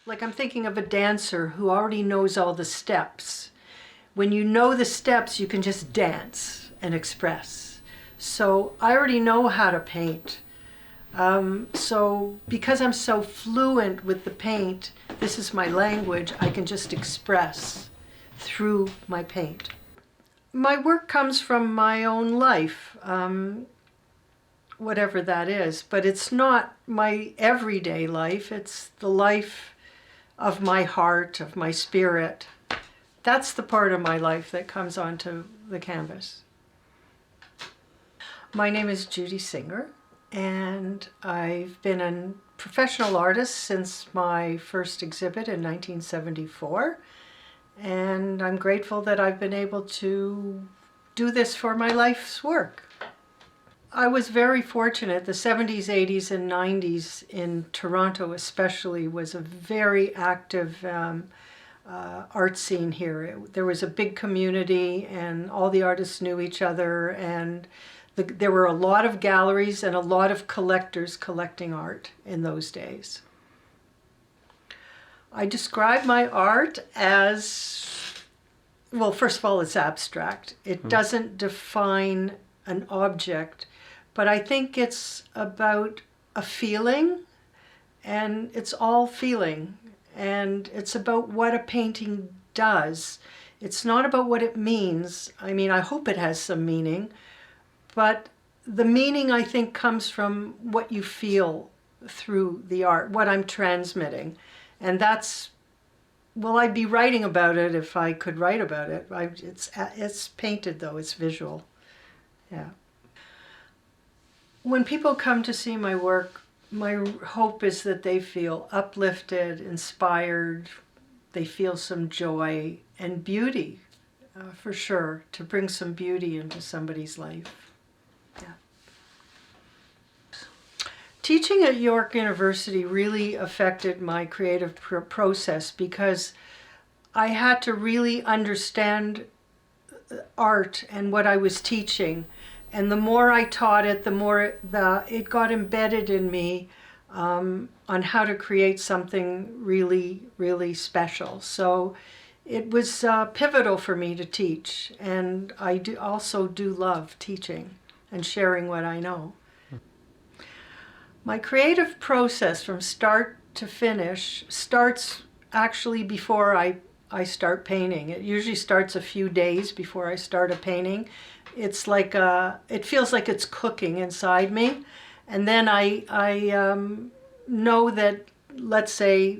Like I'm thinking of a dancer who already knows all the steps. When you know the steps, you can just dance and express. So I already know how to paint. So because I'm so fluent with the paint, this is my language, I can just express through my paint. My work comes from my own life, whatever that is, but it's not my everyday life, it's the life of my heart, of my spirit. That's the part of my life that comes onto the canvas. My name is Judy Singer, and I've been a professional artist since my first exhibit in 1974, and I'm grateful that I've been able to do this for my life's work. I was very fortunate. The 70s, 80s, and 90s in Toronto especially was a very active art scene here. There was a big community and all the artists knew each other, and there were a lot of galleries and a lot of collectors collecting art in those days. I describe my art as, well, first of all, it's abstract. It doesn't define an object, but I think it's about a feeling, and it's all feeling, and it's about what a painting does. It's not about what it means. I mean, I hope it has some meaning, but the meaning, I think, comes from what you feel through the art, what I'm transmitting. And that's, well, I'd be writing about it if I could write about it. It's painted, though, it's visual. Yeah. When people come to see my work, my hope is that they feel uplifted, inspired, they feel some joy and beauty, for sure, to bring some beauty into somebody's life. Yeah. Teaching at York University really affected my creative process because I had to really understand art and what I was teaching. And the more I taught it, the more it got embedded in me on how to create something really, really special. So it was pivotal for me to teach. And I also do love teaching and sharing what I know. My creative process from start to finish starts actually before I start painting. It usually starts a few days before I start a painting. It's like it feels like it's cooking inside me. And then I know that, let's say,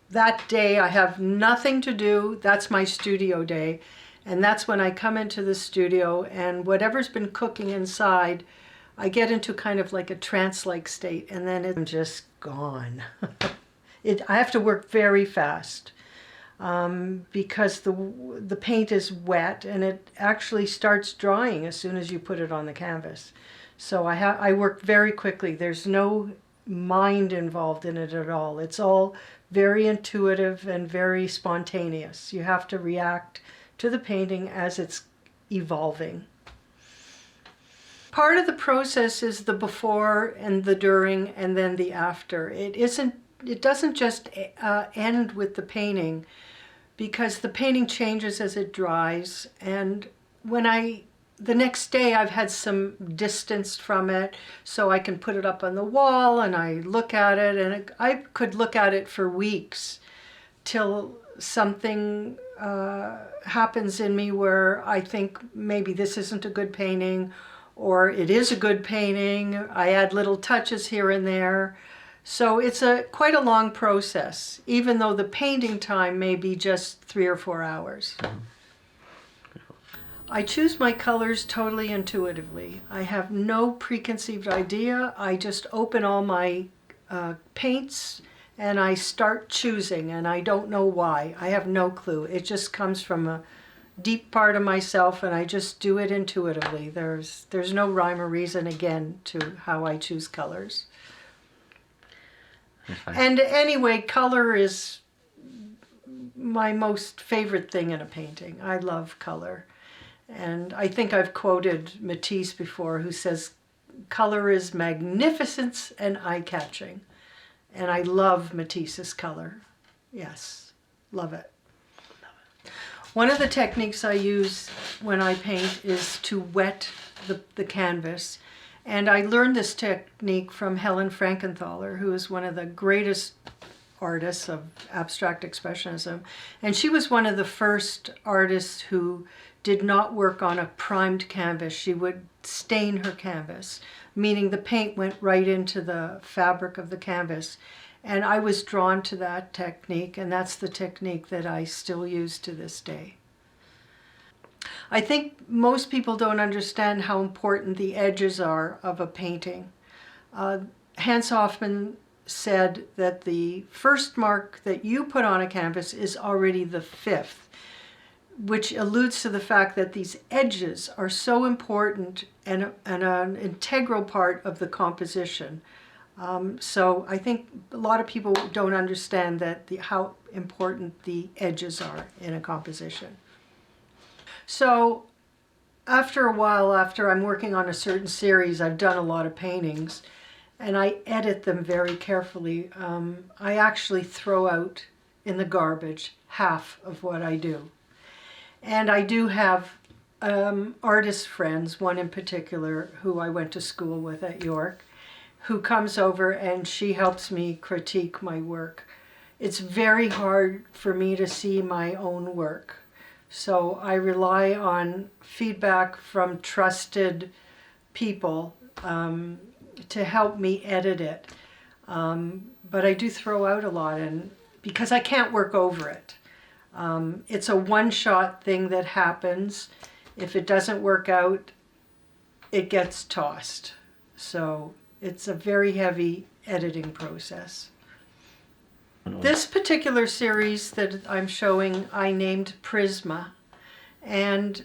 that day I have nothing to do. That's my studio day. And that's when I come into the studio, and whatever's been cooking inside, I get into kind of like a trance-like state, and then it's just gone. I have to work very fast because the paint is wet, and it actually starts drying as soon as you put it on the canvas. So I work very quickly. There's no mind involved in it at all. It's all very intuitive and very spontaneous. You have to react to the painting as it's evolving. Part of the process is the before and the during and then the after. It doesn't just end with the painting, because the painting changes as it dries. And the next day I've had some distance from it, so I can put it up on the wall and I look at it, and I could look at it for weeks till something happens in me where I think maybe this isn't a good painting, or it is a good painting. I add little touches here and there. So it's quite a long process, even though the painting time may be just 3 or 4 hours. I choose my colors totally intuitively. I have no preconceived idea. I just open all my paints and I start choosing, and I don't know why. I have no clue. It just comes from a deep part of myself, and I just do it intuitively. There's no rhyme or reason, again, to how I choose colors. And anyway, color is my most favorite thing in a painting. I love color. And I think I've quoted Matisse before, who says, color is magnificence and eye-catching. And I love Matisse's color. Yes, love it. One of the techniques I use when I paint is to wet the canvas. And I learned this technique from Helen Frankenthaler, who is one of the greatest artists of abstract expressionism. And she was one of the first artists who did not work on a primed canvas. She would stain her canvas, meaning the paint went right into the fabric of the canvas. And I was drawn to that technique, and that's the technique that I still use to this day. I think most people don't understand how important the edges are of a painting. Hans Hofmann said that the first mark that you put on a canvas is already the fifth, which alludes to the fact that these edges are so important and an integral part of the composition. So I think a lot of people don't understand that how important the edges are in a composition. So after a while, after I'm working on a certain series, I've done a lot of paintings, and I edit them very carefully. I actually throw out in the garbage half of what I do. And I do have artist friends, one in particular who I went to school with at York, who comes over and she helps me critique my work. It's very hard for me to see my own work. So I rely on feedback from trusted people to help me edit it. But I do throw out a lot because I can't work over it. It's a one-shot thing that happens. If it doesn't work out, it gets tossed. So it's a very heavy editing process. This particular series that I'm showing, I named Prisma. And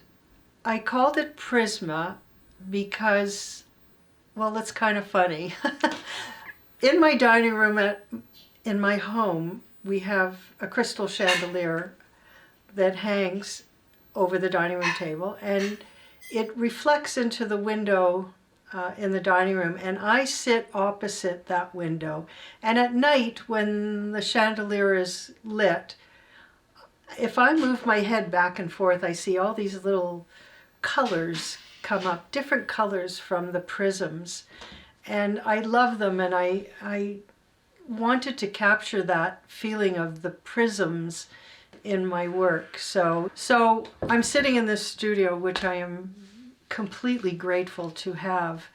I called it Prisma because, well, it's kind of funny. In my dining room in my home, we have a crystal chandelier that hangs over the dining room table, and it reflects into the window in the dining room, and I sit opposite that window. And at night, when the chandelier is lit, if I move my head back and forth, I see all these little colors come up, different colors from the prisms. And I love them, and I wanted to capture that feeling of the prisms in my work. So I'm sitting in this studio, which I am completely grateful to have.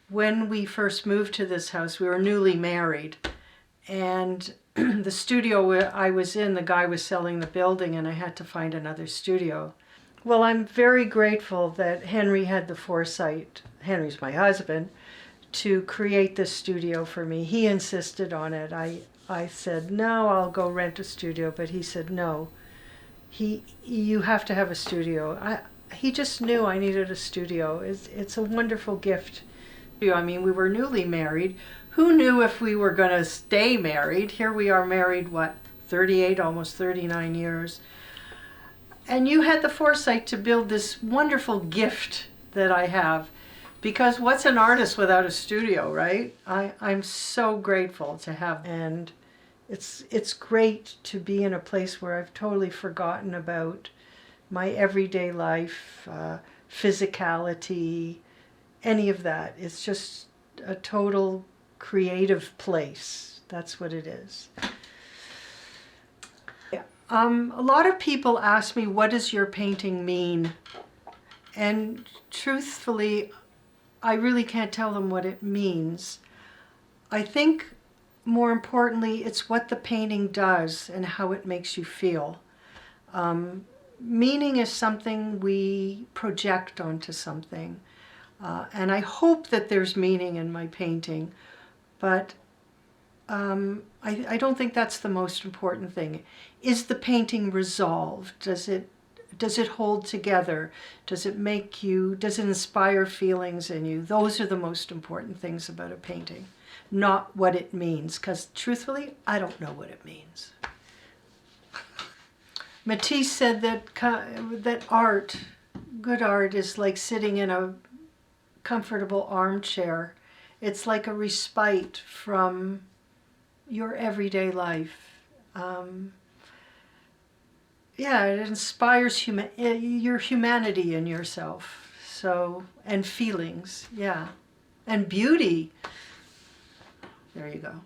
When we first moved to this house, we were newly married, and the studio where I was in, the guy was selling the building, and I had to find another studio. Well, I'm very grateful that Henry had the foresight, Henry's my husband, to create this studio for me. He insisted on it. I said, no, I'll go rent a studio, but he said, no, you have to have a studio. He just knew I needed a studio. It's a wonderful gift. I mean, we were newly married. Who knew if we were going to stay married? Here we are married, 38, almost 39 years. And you had the foresight to build this wonderful gift that I have. Because what's an artist without a studio, right? I'm so grateful to have. And it's great to be in a place where I've totally forgotten about my everyday life, physicality, any of that. It's just a total creative place. That's what it is. Yeah. A lot of people ask me, what does your painting mean? And truthfully, I really can't tell them what it means. I think more importantly, it's what the painting does and how it makes you feel. Meaning is something we project onto something. And I hope that there's meaning in my painting, but I don't think that's the most important thing. Is the painting resolved? Does it hold together? Does it inspire feelings in you? Those are the most important things about a painting, not what it means, because truthfully, I don't know what it means. Matisse said that good art is like sitting in a comfortable armchair. It's like a respite from your everyday life. Yeah, it inspires your humanity in yourself. So, and feelings, yeah. And beauty. There you go.